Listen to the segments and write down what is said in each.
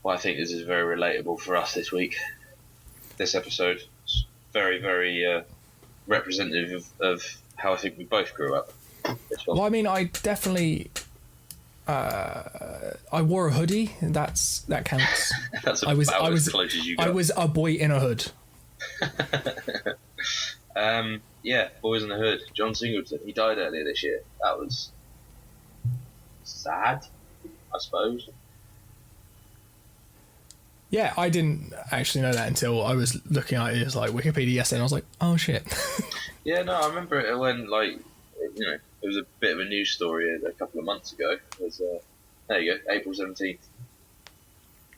Well, I think this is very relatable for us this week. This episode is very, very representative of how I think we both grew up. Well, I mean, I definitely... I wore a hoodie. That counts. That's about as close as you got. I was a boy in a hood. Yeah, Boys in the Hood. John Singleton. He died earlier this year. That was sad, I suppose. Yeah, I didn't actually know that until I was looking at his Wikipedia yesterday, and I was like, oh shit. Yeah, no, I remember it when it was a bit of a news story a couple of months ago. It was, there you go, April 17th.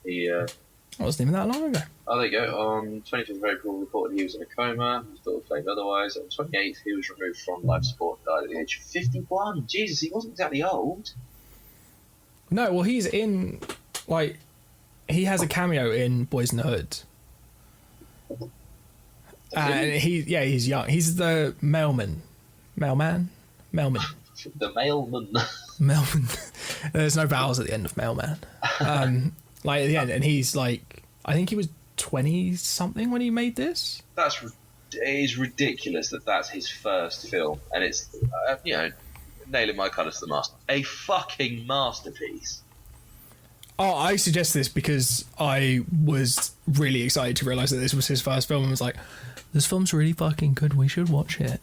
He It wasn't even that long ago. Oh, there you go. On 25th of April, reported he was in a coma. His daughter claimed otherwise. On 28th, he was removed from life support and died at the age of 51. Jesus, he wasn't exactly old. No, well, he's in, he has a cameo in Boys in the Hood. And he's young. He's the mailman. Mailman? Mailman. The mailman. Mailman. There's no vowels at the end of mailman. At the end, and he's I think he was 20-something when he made this. It is ridiculous that that's his first film, and it's, nailing my colours to the mast. A fucking masterpiece. Oh, I suggest this because I was really excited to realise that this was his first film and was like, this film's really fucking good, we should watch it.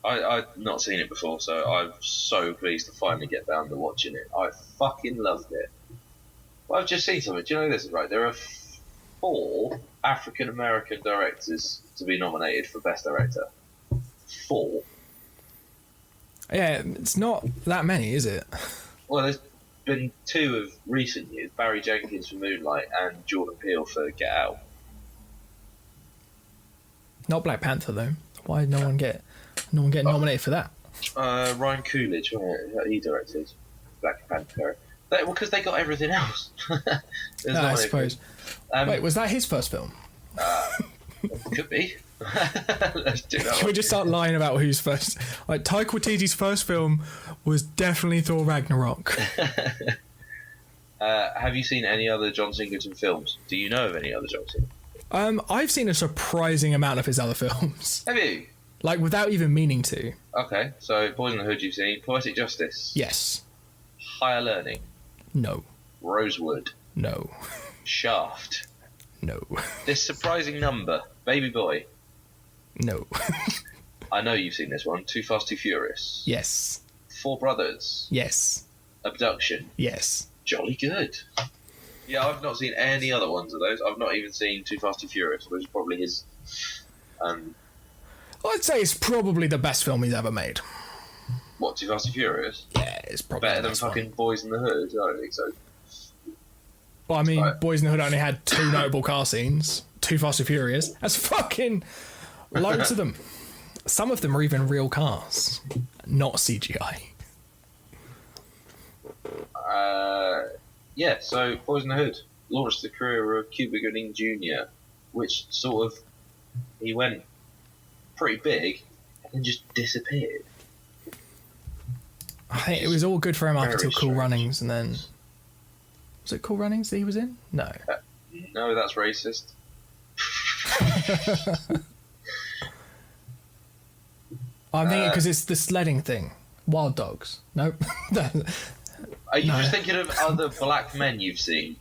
I've not seen it before, so I'm so pleased to finally get down to watching it. I fucking loved it. Well, I've just seen something. Do you know this? Right, there are 4 African-American directors to be nominated for Best Director. 4. Yeah, it's not that many, is it? Well, there's been 2 of recent years. Barry Jenkins for Moonlight and Jordan Peele for Get Out. Not Black Panther, though. Why did no one get nominated for that? Ryan Coolidge, he directed Black Panther. Because they got everything else. I suppose. Wait, was that his first film? Could be. Let's do that. Can we just start lying about who's first? Taika Waititi's first film was definitely Thor Ragnarok. Have you seen any other John Singleton films? Do you know of any other John Singleton? I've seen a surprising amount of his other films. Have you? Without even meaning to. Okay, so Boys in the Hood you've seen. Poetic Justice? Yes. Higher Learning? No. Rosewood? No. Shaft? No. This Surprising Number? Baby Boy? No. I know you've seen this one. Too Fast, Too Furious? Yes. Four Brothers? Yes. Abduction? Yes. Jolly good. Yeah, I've not seen any other ones of those. I've not even seen Too Fast, Too Furious, which is probably his... I'd say it's probably the best film he's ever made. What, Too Fast, Too Furious? Yeah, it's probably better than fucking Boys in the Hood? I don't think so. Well, I mean, Boys in the Hood only had 2 notable car scenes. Too Fast and Furious. That's fucking loads of them. Some of them are even real cars, not CGI. Yeah, so Boys in the Hood launched the career of Cuba Gooding Jr., which sort of, he went pretty big and then just disappeared. I think it was all good for him up until Cool strange. Runnings, and then... Was it Cool Runnings that he was in? No. No, that's racist. I'm thinking because it's the sledding thing. Wild Dogs. Nope. Are you just thinking of other black men you've seen?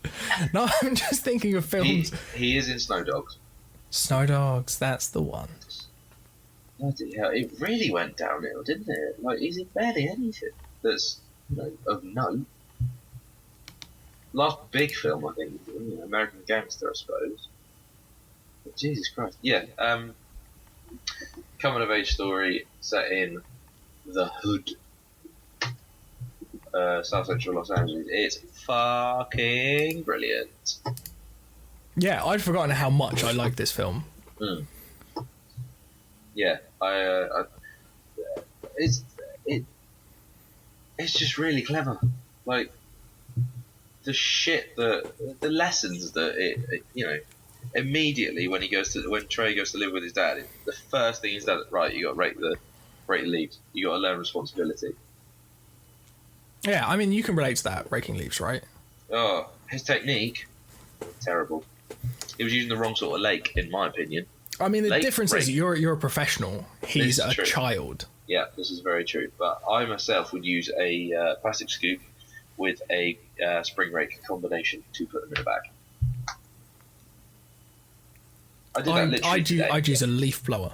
No, I'm just thinking of films. He is in Snow Dogs. Snow Dogs, that's the one. Bloody hell, it really went downhill, didn't it? He's in barely anything that's of note. Last big film, I think, American Gangster, I suppose. But Jesus Christ. Yeah, coming of age story set in the hood. South Central Los Angeles. It's fucking brilliant. Yeah, I'd forgotten how much I liked this film. Yeah, it's just really clever. The shit that the lessons that it immediately when Trey goes to live with his dad, the first thing is that right, you got to rate the leaves. You got to learn responsibility. Yeah, I mean, you can relate to that, raking leaves, right? Oh, his technique, terrible. He was using the wrong sort of lake, in my opinion. I mean, the Lake difference is rake. you're a professional. He's a true. child. Yeah, this is very true. But I myself would use a plastic scoop with a spring rake combination to put them in a bag. I did that literally today. I'd use a leaf blower.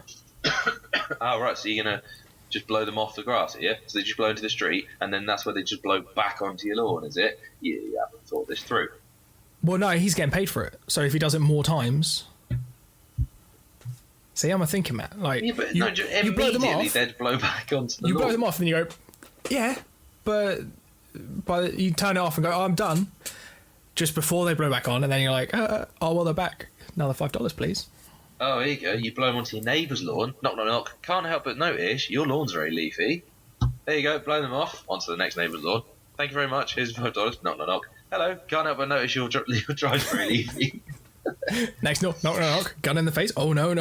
Oh, right, so you're going to just blow them off the grass, yeah? So they just blow into the street, and then that's where they just blow back onto your lawn, is it? You haven't thought this through. Well, no, he's getting paid for it. So if he does it more times... See, I'm a thinking man. Like, Yeah, but you blow them off, they'd blow back onto the you lawn. blow them off, and you go, yeah, but you turn it off and go, oh, I'm done. Just before they blow back on, and then you're like, oh, well, they're back. Another $5, please. Oh, here you go. You blow them onto your neighbour's lawn. Knock, knock, knock. Can't help but notice your lawn's very leafy. There you go. Blow them off onto the next neighbour's lawn. Thank you very much. Here's $5. Knock, knock, knock. Hello. Can't help but notice your drive's very leafy. Next, knock, knock, knock. Gun in the face. Oh, no.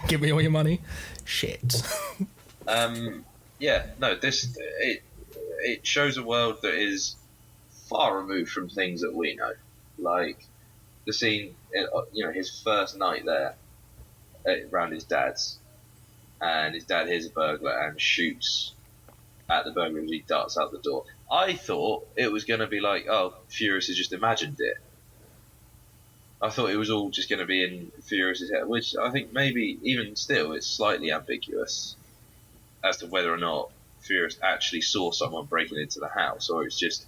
Give me all your money. Shit. Yeah, no, it shows a world that is far removed from things that we know. Like the scene, his first night there around his dad's, and his dad hears a burglar and shoots at the burglar as he darts out the door. I thought it was going to be like, oh, Furious has just imagined it. I thought it was all just going to be in Furious's head, which I think maybe even still it's slightly ambiguous as to whether or not Furious actually saw someone breaking into the house, or it's just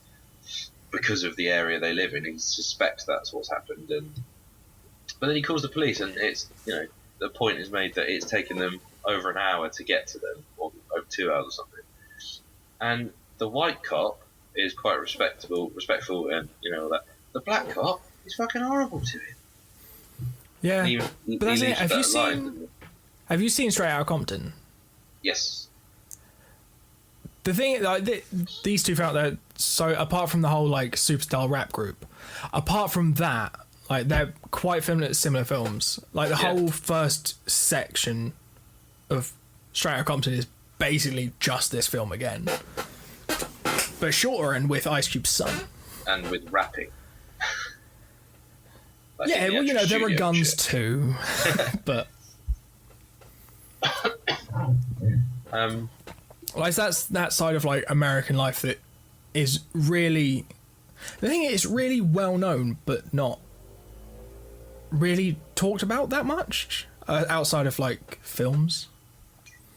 because of the area they live in, he suspects that's what's happened. But then he calls the police, and it's the point is made that it's taken them over an hour to get to them, or over 2 hours or something. And the white cop is quite respectful, and all that. The black cop is fucking horrible to him. Yeah, but that's it. Have you seen Straight Outta Compton? Yes. The thing, like, these two felt that, so apart from the whole, like, superstar rap group, apart from that, like, they're quite similar films. Like, the whole first section of Straight Outta Compton is basically just this film again. But shorter and with Ice Cube's son. And with rapping. Like yeah, well, there were guns too. But... like that's that side of like American life that is really, the thing is, really well known but not really talked about that much outside of like films.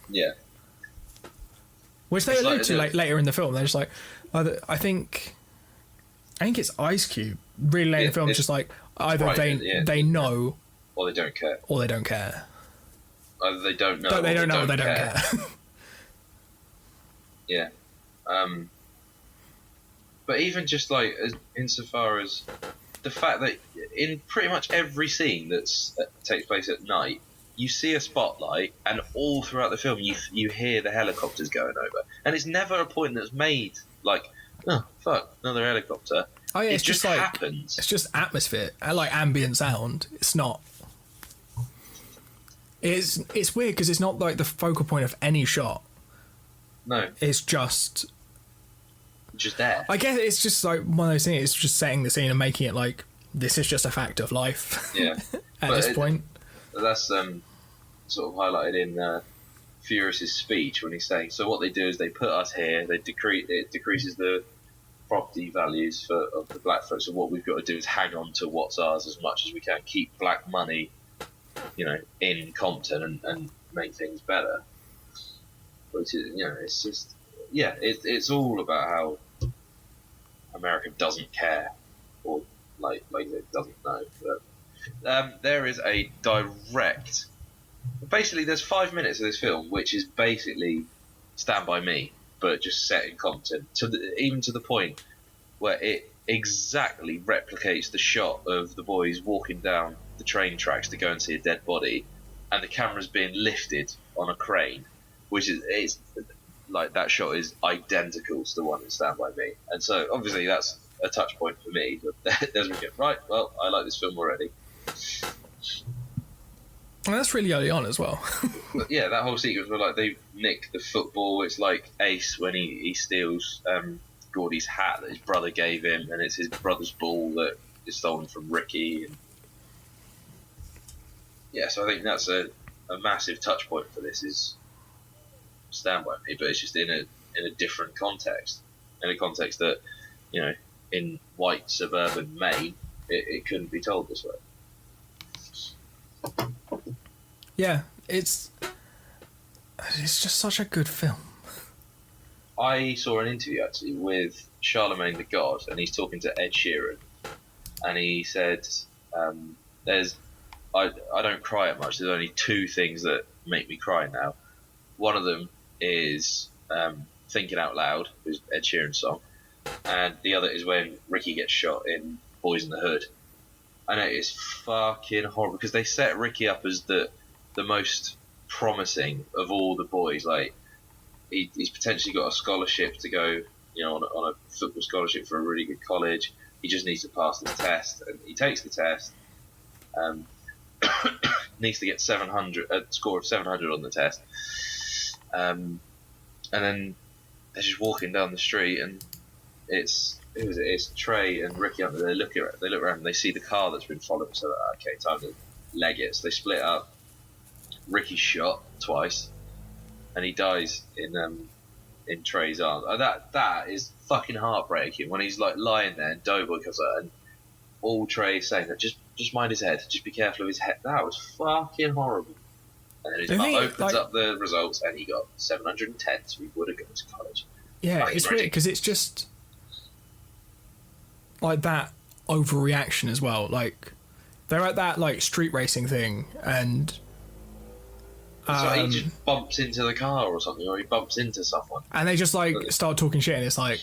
Yeah. Which they allude to like later in the film. They're just like, I think it's Ice Cube really late in the film. It's just like either they know or they don't care. Either they don't know. They don't know or they don't care. Yeah. But even just like insofar as the fact that in pretty much every scene that takes place at night, you see a spotlight, and all throughout the film you hear the helicopters going over, and it's never a point that's made like, oh fuck, another helicopter. Oh yeah, it it's just like happens. It's just atmosphere, like ambient sound. It's not. It's weird because it's not like the focal point of any shot. No, it's just there. I guess it's just like one of those things. It's just setting the scene and making it like this is just a fact of life. Yeah, at this point. That's sort of highlighted in Furious's speech when he's saying, so what they do is they put us here, it decreases the property values of the black folks, so what we've got to do is hang on to what's ours as much as we can, keep black money in Compton and make things better. Which is, it's just, it's all about how America doesn't care, or like it doesn't know. But there is a direct. Basically, there's 5 minutes of this film which is basically Stand By Me, but just set in Compton, even to the point where it exactly replicates the shot of the boys walking down the train tracks to go and see a dead body, and the camera's being lifted on a crane, which is like that shot is identical to the one in Stand By Me, and so obviously that's a touch point for me. But there's me go, right, well, I like this film already. Well, that's really early on as well. But yeah, that whole sequence where like they nick the football, it's like Ace when he steals Gordy's hat that his brother gave him, and it's his brother's ball that is stolen from Ricky. And yeah, so I think that's a massive touch point for this is Stand By Me, but it's just in a different context, in a context that, you know, in white suburban Maine, it couldn't be told this way. Yeah, it's just such a good film. I saw an interview actually with Charlemagne the God, and he's talking to Ed Sheeran, and he said, I don't cry at much. There's only two things that make me cry now. One of them is Thinking Out Loud, which is Ed Sheeran's song, and the other is when Ricky gets shot in Boys in the Hood. I know, it's fucking horrible because they set Ricky up as the most promising of all the boys. Like, he's potentially got a scholarship to go, you know, on a football scholarship for a really good college. He just needs to pass this test, and he takes the test. Needs to get 700, a score of 700 on the test. And then they're just walking down the street, and it's Trey and Ricky up there. They look around, and they see the car that's been followed. So okay, time to leg it. So they split up. Ricky's shot twice, and he dies in Trey's arms. That is fucking heartbreaking. When he's like lying there, and Doughboy comes out, and all Trey's saying that just mind his head, just be careful of his head. That was fucking horrible. And then his mum opens up the results, and he got 710, so he would have gone to college. Yeah, fucking it's weird because it's just like that overreaction as well. Like, they're at that like street racing thing, and so he just bumps into the car or something, or he bumps into someone, and they just like start talking shit, and it's like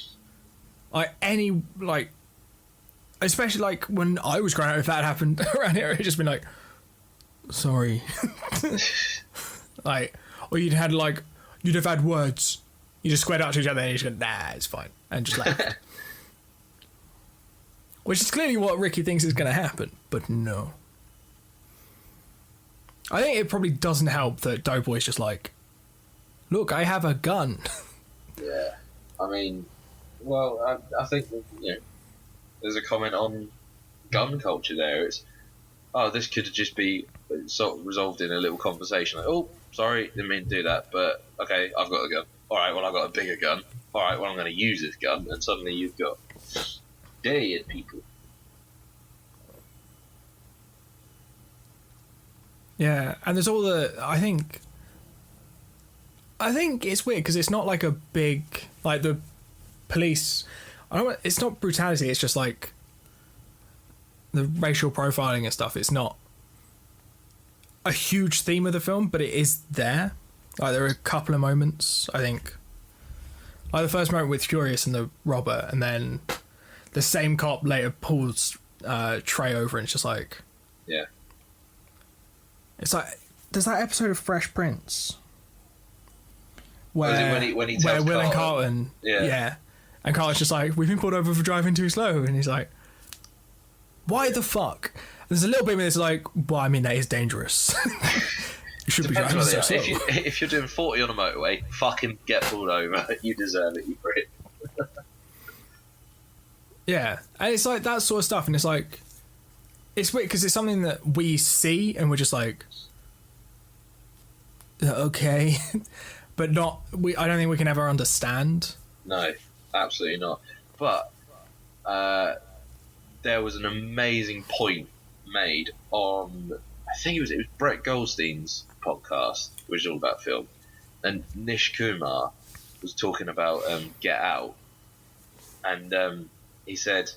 any like, especially like when I was growing up, if that happened around here, it'd just been like, sorry. Like, or you'd have had words. You just squared up to each other and you just go, nah, it's fine, and just left. Which is clearly what Ricky thinks is going to happen, but no. I think it probably doesn't help that Doughboy's just like, look, I have a gun. Yeah, I mean, well, I think, you know, there's a comment on gun culture there. It's, this could just be sort of resolved in a little conversation. Like, oh, sorry, didn't mean to do that, but okay, I've got a gun. All right, well, I've got a bigger gun. All right, well, I'm going to use this gun, and suddenly you've got dead people. Yeah, and there's all the. I think it's weird because it's not like a big like the police. It's not brutality. It's just like the racial profiling and stuff. It's not a huge theme of the film, but it is there. Like, there are a couple of moments, I think. Like the first moment with Furious and the robber, and then the same cop later pulls Trey over, and it's just like, yeah. It's like, there's that episode of Fresh Prince where when he tells Will and Carlton, Carlton, and Carlton's just like, we've been pulled over for driving too slow, and he's like, why the fuck? There's a little bit of this like, well, I mean, that is dangerous. You should Depends be driving so slow. If you're doing 40 on a motorway, fucking get pulled over. You deserve it, you prick. Yeah, and it's like that sort of stuff, and it's like, it's weird because it's something that we see and we're just like, okay, but not. I don't think we can ever understand. No, absolutely not. But there was an amazing point made on, I think it was Brett Goldstein's podcast, which is all about film, and Nish Kumar was talking about Get Out, and he said,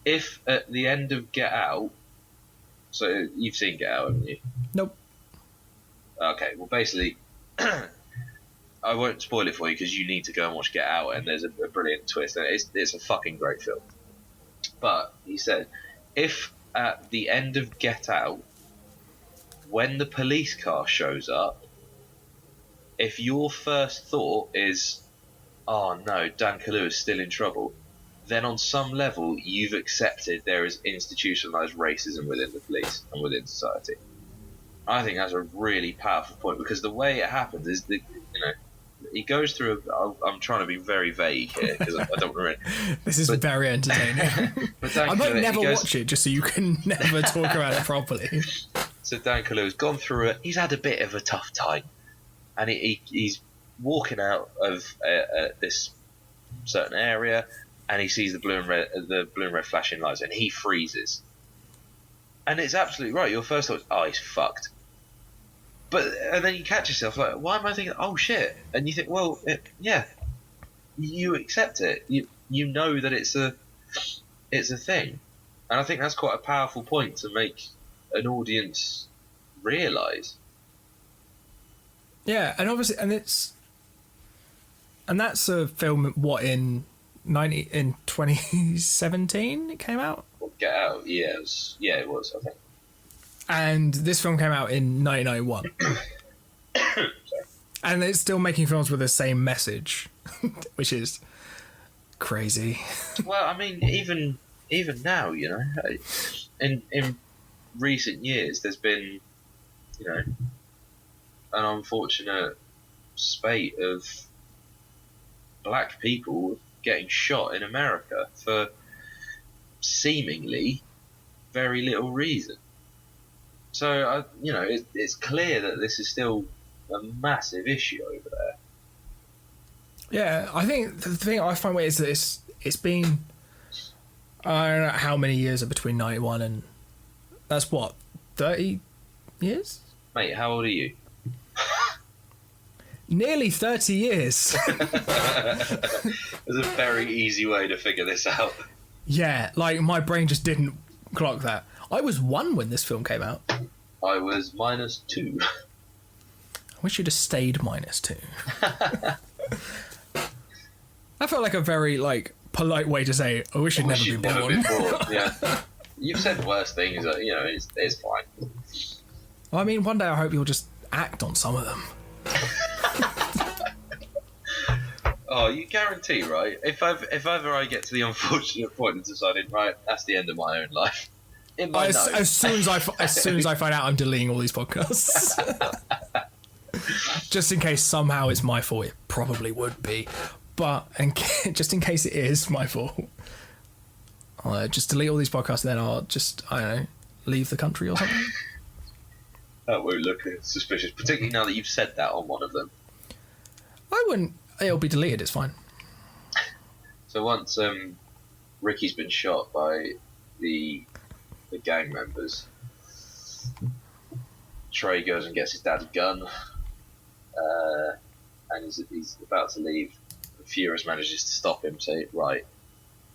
if at the end of Get Out, so you've seen Get Out, haven't you? Nope. Okay, well, basically, I won't spoil it for you because you need to go and watch Get Out, and there's a brilliant twist, and it's a fucking great film. But he said, if at the end of Get Out, when the police car shows up, if your first thought is, oh no, Dan Kalu is still in trouble, then on some level you've accepted there is institutionalized racism within the police and within society. I think that's a really powerful point, because the way it happens is that, you know, he goes through. I'm trying to be very vague here because I don't want to. This is very entertaining. I might never watch it just so you can never talk about it properly. So Dan Kaluuya's gone through it. He's had a bit of a tough time, and he's walking out of this certain area, and he sees the blue and red flashing lights, and he freezes. And it's absolutely right. Your first thought is, oh, he's fucked. And then you catch yourself like, why am I thinking, oh shit? And you think, well, yeah, you accept it. You know that it's a thing, and I think that's quite a powerful point to make an audience realise. Yeah, and obviously, and that's a film. What in 2017 it came out. Get Out, yeah, it was, I think. And this film came out in 1991. And it's still making films with the same message, which is crazy. Well, I mean, even now, you know, in recent years, there's been, you know, an unfortunate spate of black people getting shot in America for seemingly very little reason. So, you know, it's clear that this is still a massive issue over there. Yeah, I think the thing I find weird is that it's been, I don't know how many years are between 91 and, that's what, 30 years? Mate, how old are you? Nearly 30 years. There's a very easy way to figure this out. Yeah, like my brain just didn't clock that. I was 1 when this film came out. I was -2. I wish you'd have stayed -2. That felt like a very polite way to say, I wish you'd never been born. Yeah. You've said worse things, you know, it's fine. Well, I mean, one day I hope you'll just act on some of them. Oh, you guarantee, right? If ever I get to the unfortunate point of deciding, right, that's the end of my own life. As soon as I find out, I'm deleting all these podcasts. Just in case somehow it's my fault. It probably would be, but just in case it is my fault, I'll just delete all these podcasts, and then I'll just, I don't know, leave the country or something. That won't look suspicious, particularly now that you've said that on one of them. I wouldn't. It'll be deleted. It's fine. So once Ricky's been shot by the gang members, Trey goes and gets his dad's gun, and he's about to leave. Furious manages to stop him, say, right,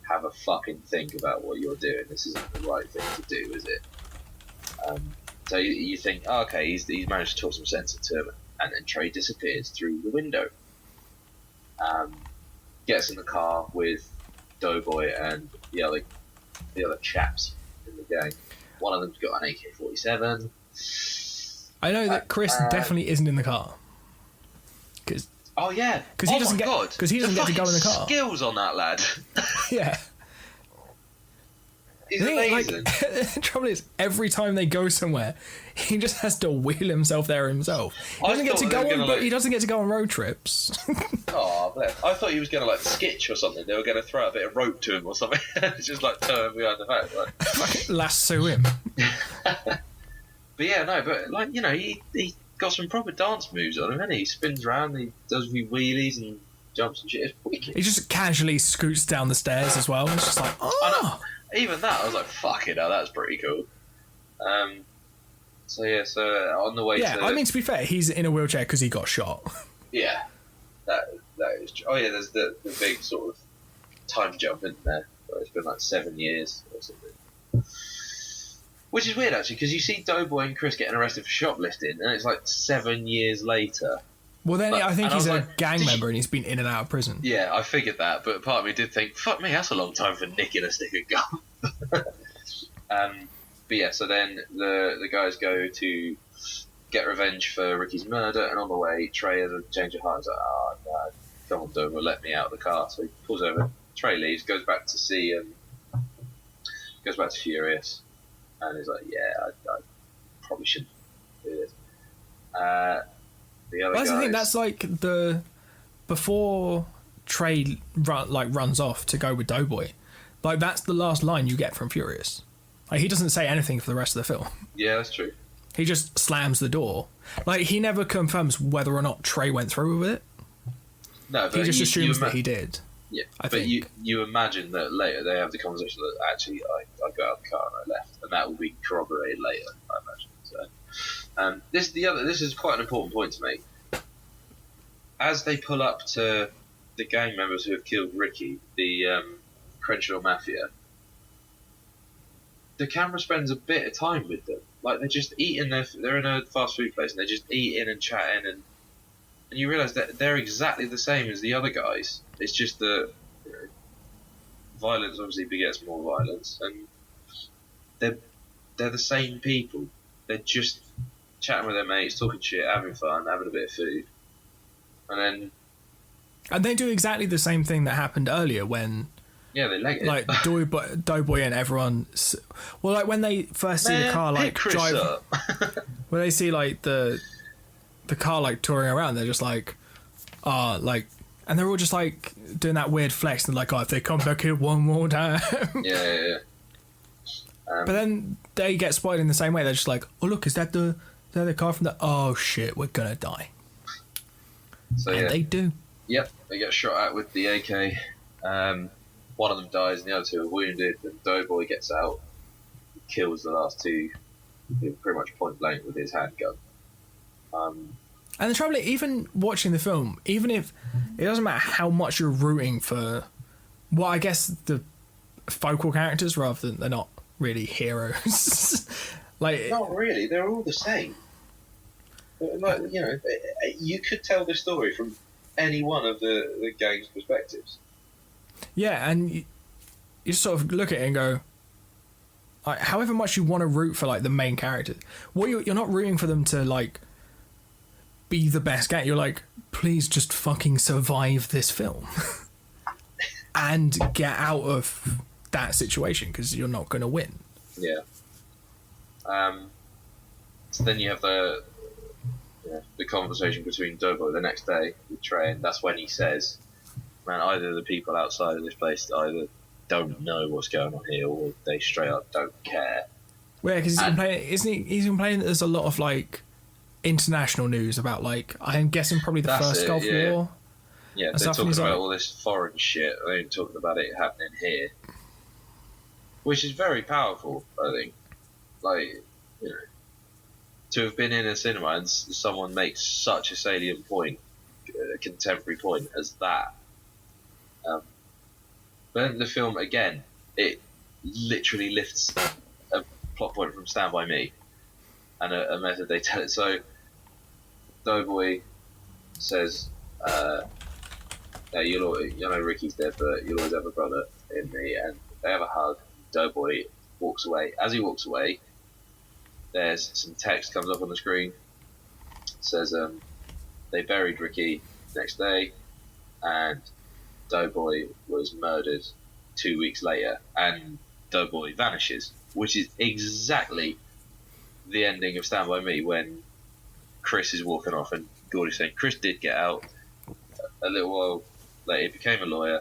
have a fucking think about what you're doing. This isn't the right thing to do, is it? So you think, oh, okay, he's managed to talk some sense into him, and then Trey disappears through the window. Gets in the car with Doughboy and the other chaps in the gang. One of them's got an AK-47. I know that Chris definitely isn't in the car. Oh yeah, because he doesn't get to go in the car. Skills on that lad. Yeah. He's amazing. The trouble is, every time they go somewhere, he just has to wheel himself there himself. He doesn't get to go on, but he doesn't get to go on road trips. Oh, bless. I thought he was going to skitch or something. They were going to throw a bit of rope to him or something. Just tow him behind the back. Lasso him. But yeah, no, but you know, he got some proper dance moves on him, and he spins around, he does a few wheelies and jumps and shit. It's wicked. He just casually scoots down the stairs as well. It's just like, oh. Even that, I was like, fuck it, that's pretty cool. So on the way to... Yeah, I mean, to be fair, he's in a wheelchair because he got shot. Yeah, that is true. Oh yeah, there's the big sort of time jump in there. It's been 7 years or something. Which is weird, actually, because you see Doughboy and Chris getting arrested for shoplifting, and it's 7 years later. Well, then I think he's a gang member and he's been in and out of prison. Yeah, I figured that, but part of me did think, fuck me, that's a long time for nicking a stick of gum. But yeah, so then the guys go to get revenge for Ricky's murder, and on the way, Trey has a change of heart. He's like, oh, no, come on, Dover, let me out of the car. So he pulls over, Trey leaves, goes back to Furious, and he's like, yeah, I probably shouldn't do this. The other guys... I think that's before Trey runs off to go with Doughboy, like that's the last line you get from Furious. Like he doesn't say anything for the rest of the film. Yeah, that's true. He just slams the door. Like he never confirms whether or not Trey went through with it. No, but he just assumes that he did. Yeah, I think. you imagine that later they have the conversation that actually I got out of the car and I left, and that will be corroborated later, I imagine. So, this is quite an important point to make. As they pull up to the gang members who have killed Ricky, the Crenshaw Mafia, the camera spends a bit of time with them. Like they're just eating they're in a fast food place and they're just eating and chatting and you realise that they're exactly the same as the other guys. It's just that violence obviously begets more violence, and they're the same people. They're just chatting with their mates, talking shit, having fun, having a bit of food, and they do exactly the same thing that happened earlier when. Yeah, they leg it. Like Doughboy and everyone. Well, like when they first see the car like drive, when they see like the car like touring around, they're just like, like, and they're all just like doing that weird flex and like, if they come back here one more time. Yeah. But then they get spotted in the same way. They're just like, oh look, is that the car from the? Oh shit, we're gonna die. So and they do. Yep, they get shot at with the AK. One of them dies and the other two are wounded, and Doughboy gets out, kills the last two pretty much point blank with his handgun. And the trouble is, even watching the film, even if it doesn't matter how much you're rooting for, well, I guess the focal characters rather than they're not really heroes. Like not really, they're all the same. Like you could tell the story from any one of the gang's perspectives. Yeah, and you just sort of look at it and go, like, however much you want to root for like the main characters, you're not rooting for them to like be the best gang. You're like, please just fucking survive this film and get out of that situation because you're not going to win. Yeah. So then you have the conversation between Doughboy the next day with Trey, and that's when he says, man, either the people outside of this place either don't know what's going on here or they straight up don't care. Well, yeah, because he's complaining that there's a lot of like international news about like, I'm guessing probably the first Gulf War. Yeah, they're talking about all this foreign shit. They ain't talking about it happening here. Which is very powerful, I think. Like, to have been in a cinema and someone makes such a salient point, a contemporary point as that. But then the film, again, it literally lifts a plot point from Stand By Me and a method they tell it. So, Doughboy says, you know Ricky's dead, but you'll always have a brother in me. And they have a hug. Doughboy walks away. As he walks away, there's some text comes up on the screen. It says, they buried Ricky next day, and Doughboy was murdered 2 weeks later, and Doughboy vanishes, which is exactly the ending of Stand By Me when Chris is walking off and Gordy's saying Chris did get out. A little while later, he became a lawyer.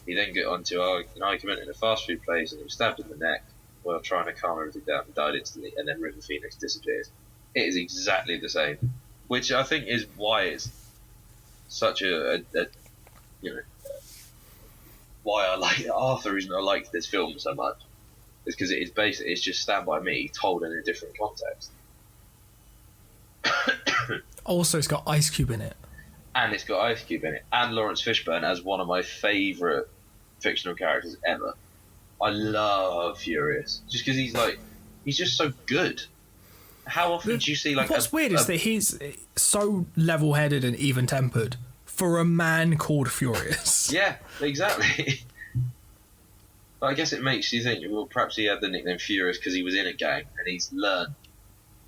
He then got onto an argument in a fast food place and he was stabbed in the neck while trying to calm everything down and died instantly, and then River Phoenix disappears. It is exactly the same, which I think is why it's such why I like half the reason I like this film so much is because it is basically it's just Stand By Me told in a different context. Also, it's got Ice Cube in it. And it's got Ice Cube in it. And Lawrence Fishburne as one of my favourite fictional characters ever. I love Furious. Just because he's just so good. How often do you see like... What's weird is that he's so level-headed and even-tempered for a man called Furious. Yeah, exactly. But I guess it makes you think, well, perhaps he had the nickname Furious because he was in a gang and he's learned,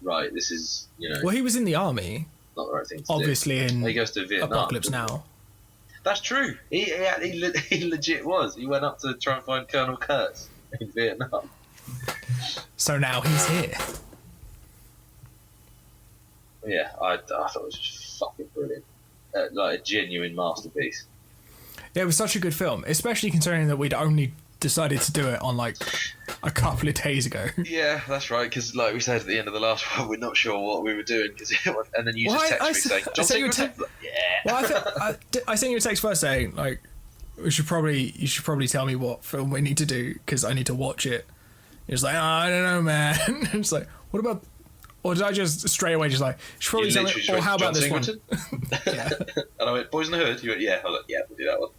right, this is, Well, he was in the army. Not the right thing to obviously do. In he goes to Vietnam. Apocalypse Now. That's true. He legit was. He went up to try and find Colonel Kurtz in Vietnam. So now he's here. Yeah, I thought it was just fucking brilliant. like a genuine masterpiece. Yeah, it was such a good film, especially considering that we'd only decided to do it on like a couple of days ago. Yeah, that's right. Because like we said at the end of the last one, we're not sure what we were doing. And then you just text me saying, "John Singleton." Yeah. Well, I sent you a text first saying like, you should probably tell me what film we need to do because I need to watch it. It's like, oh, I don't know, man. It's like, what about? Or did I just straight away just like, should probably tell me? Or how about this one? Yeah. And I went, Boys in the Hood. You went, yeah, we'll do that one.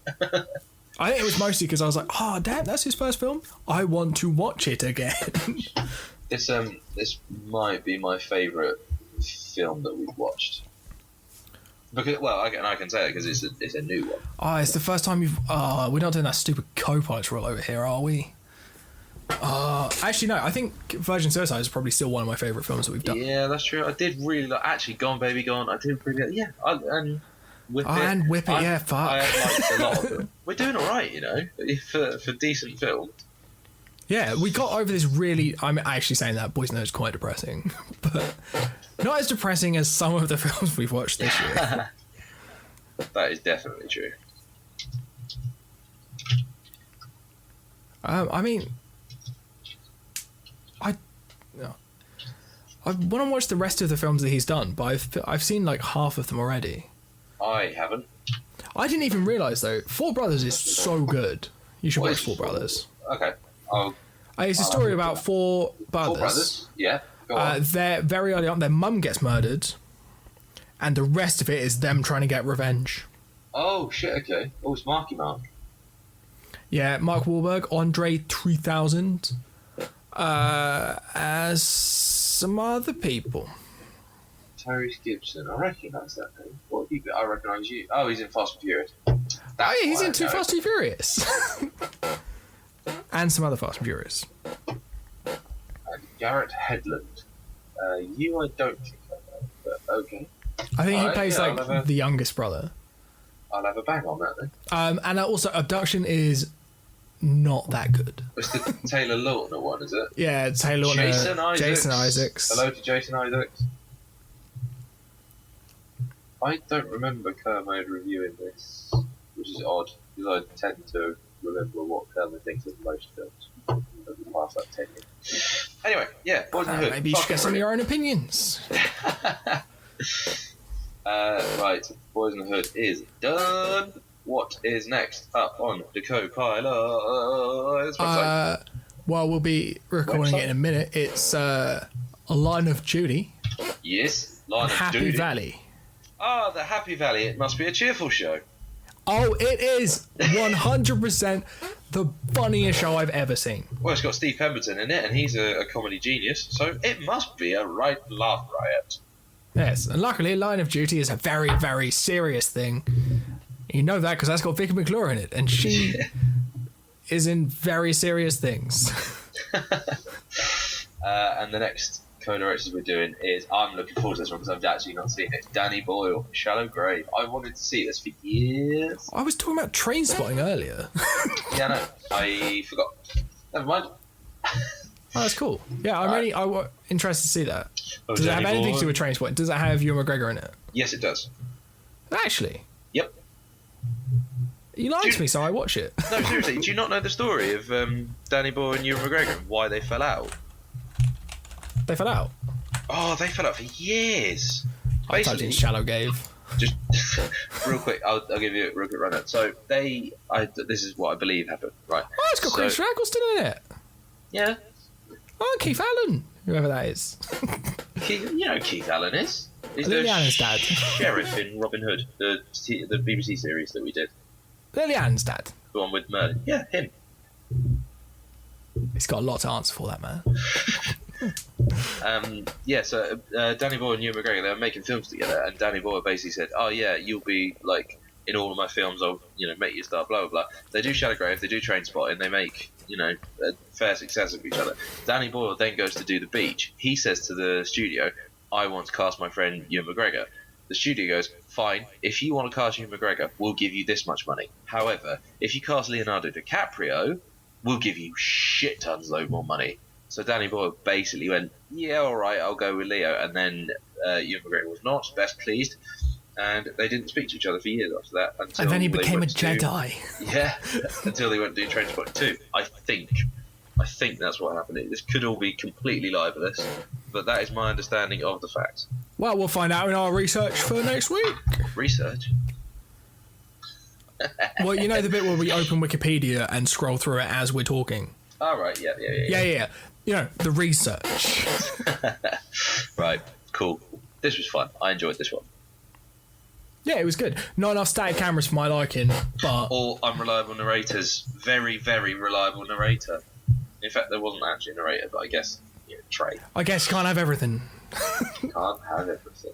I think it was mostly because I was like, oh damn, that's his first film. I want to watch it again. This might be my favourite film that we've watched. Because I can say it because it's a new one. Oh, it's the first time you've. We're not doing that stupid co-pilot role over here, are we? Actually, no. I think Virgin Suicide is probably still one of my favourite films that we've done. Yeah, that's true. I did really like. Actually, Gone Baby Gone. I did really. Yeah, and Whip It. And Whip It. Yeah, fuck. I liked a lot of them. We're doing all right, you know, for decent films. Yeah, we got over this really. I'm actually saying that Boys in the Hood is quite depressing, but not as depressing as some of the films we've watched this year. That is definitely true. I mean, I want to watch the rest of the films that he's done, but I've seen like half of them already. I haven't. I didn't even realise though. Four Brothers is so good. You should watch Four Brothers. Okay. It's a story about four brothers. Four brothers? Yeah. Go on. They're very early on. Their mum gets murdered, and the rest of it is them trying to get revenge. Oh shit! Okay. Oh, it's Marky Mark. Yeah, Mark Wahlberg, Andre 3000, as some other people. Tyrese Gibson. I recognise that name. What have you got? I recognise you. Oh, he's in Fast and Furious. Yeah, he's in Too Fast and Furious. And some other Fast and Furious. Garrett Hedlund. You I don't think I know, but okay. I think he plays the youngest brother. I'll have a bang on that then. And also, Abduction is not that good. It's the Taylor Lautner one, is it? Yeah, Taylor Lautner. Jason Isaacs. Hello to Jason Isaacs. I don't remember Kermode reviewing this, which is odd, because I tend to remember what Kermode thinks of most films over the past 10 years. Anyway, yeah, Boys in the Hood. Maybe you should get some of your own opinions. Right, Boys in the Hood is done. What is next up on the co-pilot? Well, we'll be recording it in a minute. It's A Line of Duty. Yes, Line of Happy Duty. Valley. Ah, the Happy Valley. It must be a cheerful show. Oh, it is 100% the funniest show I've ever seen. Well, it's got Steve Pemberton in it, and he's a comedy genius, so it must be a right laugh riot. Yes, and luckily, Line of Duty is a very, very serious thing. You know that because that's got Vicky McClure in it, and she is in very serious things. And the next co-directors we're doing is, I'm looking forward to this one because I've actually not seen it. Danny Boyle, Shallow Grave. I wanted to see this for years. I was talking about Train Spotting earlier. Yeah, no, I forgot. Never mind. Oh, that's cool. Yeah, I'm interested to see that. Does it have anything to do with Train Spotting? Does it have Ewan McGregor in it? Yes, it does. Actually? Yep. You lied to me, so I watch it. No, seriously, do you not know the story of Danny Boyle and Ewan McGregor and why they fell out? They fell out? Oh, they fell out for years. I typed in Shallow Grave. Just real quick, I'll give you a real quick rundown. So this is what I believe happened, right? Oh, it's got Chris Eccleston in it. Yeah. Oh, Keith Allen, whoever that is. You know who Keith Allen is. He's Lily the Allen's dad. sheriff in Robin Hood, the BBC series that we did. Lily Allen's dad. The one with Merlin. Yeah, him. He's got a lot to answer for, that man. So Danny Boyle and Ewan McGregor, they were making films together, and Danny Boyle basically said, "Oh yeah, you'll be like in all of my films. I'll make you a star." Blah blah blah. They do Shallow Grave, they do Train Spotting, they make a fair success of each other. Danny Boyle then goes to do The Beach. He says to the studio, "I want to cast my friend Ewan McGregor." The studio goes, "Fine, if you want to cast Ewan McGregor, we'll give you this much money. However, if you cast Leonardo DiCaprio, we'll give you shit tons load more money." So Danny Boyle basically went, "Yeah, all right, I'll go with Leo." And then Ewan McGregor was not best pleased, and they didn't speak to each other for years after that. Until and then he became a went to do- Jedi. Yeah, until they went to do Trainspotting 2. I think that's what happened. This could all be completely libelous, but that is my understanding of the facts. Well, we'll find out in our research for next week. Research? Well, you know the bit where we open Wikipedia and scroll through it as we're talking? All right, yeah. Yeah. You know, the research. Right, cool. This was fun. I enjoyed this one. Yeah, it was good. Not enough static cameras for my liking, but... All unreliable narrators. Very, very reliable narrator. In fact, there wasn't actually a narrator, but I guess, Trey. I guess you can't have everything. Can't have everything.